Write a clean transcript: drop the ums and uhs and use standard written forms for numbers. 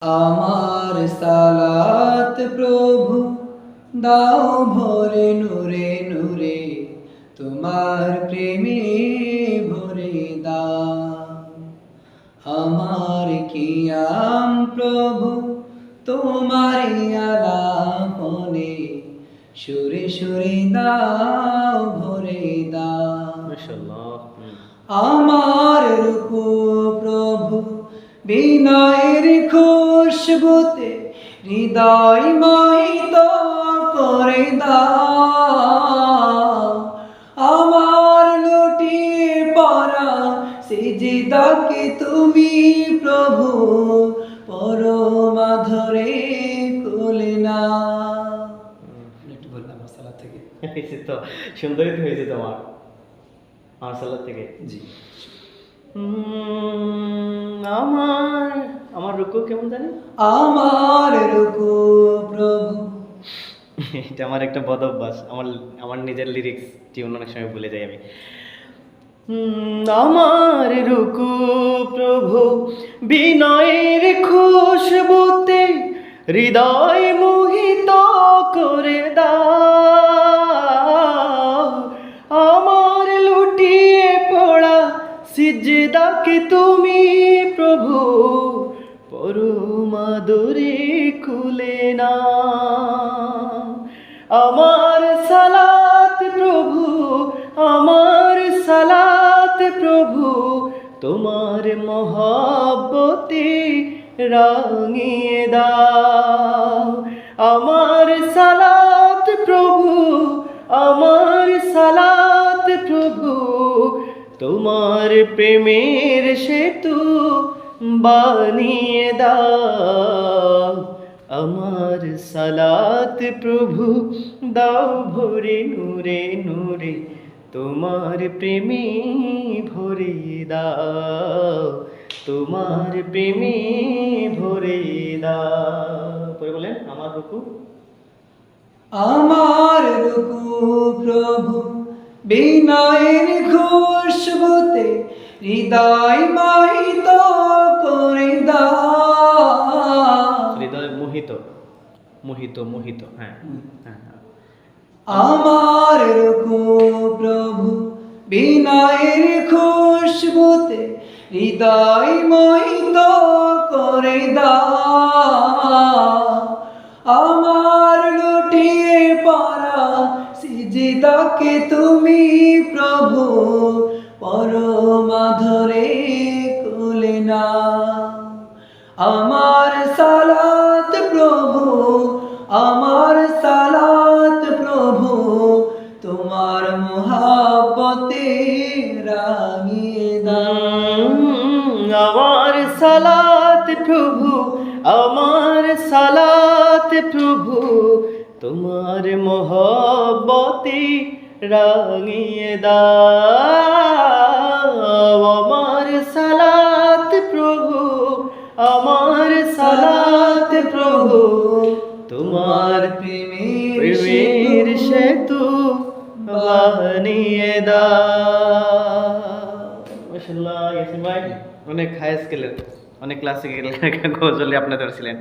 আমার সালাত প্রভু দাও ভরে নূরে নূরে, তোমার প্রেমে ভরে দাও। আমার কিয়াম প্রভু তোমার আলাপনে, সুরে সুরে দাও ভরে দাও। মাশাআল্লাহ। আমার রূপু প্রভু বিনয়ের খুশবুতে হৃদয় মোহিত করে দাও। আমার লুটিয়ে পড়া সিজদাকে তুমি প্রভু পরমাধরে কোলে নাও। একটু বললাম মাসালা থেকে। হয়েছে তো, সুন্দরই তো হয়েছে তোমার আমার সালাদ থেকে। জি, আমার আমার রুকু কেমন জানি, আমার রুকু প্রভু। এটা আমার একটা বদ অভ্যাস, আমার আমার নিজের লিরিক্স টিউন অনেক সময় ভুলে যাই আমি। আমার রুকু প্রভু বিনয়ের খুশবুতে হৃদয় মোহিত করে দাও। আমার লুটিয়ে পড়া সিজদাকে তুমি প্রভু পরমাদরে খুলে নাও। আমার সালাত প্রভু, আমার সালাত প্রভু তোমার মহব্বতে রাঙিয়ে দাও। আমার সালাত প্রভু, আমার সালাত প্রভু তোমার প্রেমের সেতু বানিয়ে দাও। আমার সালাত প্রভু দাও ভরে নূরে নূরে, তোমার প্রেমে ভরে দাও, তোমার প্রেমে ভরে দাও। পরে বলেন আমার রুকু, আমার রুকু প্রভু বিনয়ের খুশবুতে হৃদয় মোহিত করে দাও। হৃদয় মোহিত, মোহিত মোহিত, হ্যাঁ হ্যাঁ হ্যাঁ। আমার রুকু প্রভু বিনয়ের খুশবুতে হৃদয় মোহিত করে দাও। আমার লুটিয়ে পড়া সিজদাকে তুমি প্রভু পরমাধরে কোলে নাও। আমার সালাত প্রভু, আমার সালাত প্রভু তোমার মোহাব্বতে রাঙিয়ে দাও। আমার সালাত প্রভু, আমার সালাত প্রভু তোমার মহব্বতে রাঙিয়ে দাও। আমার সালাত প্রভু, আমার সালাত প্রভু তোমার প্রেমের সেতু বানিয়ে দাও। মাশাআল্লাহ ইয়াসিন ভাই অনেক হাই স্কেলের, অনেক ক্লাসিক্যাল গজলে আপনাদের ছিলেন।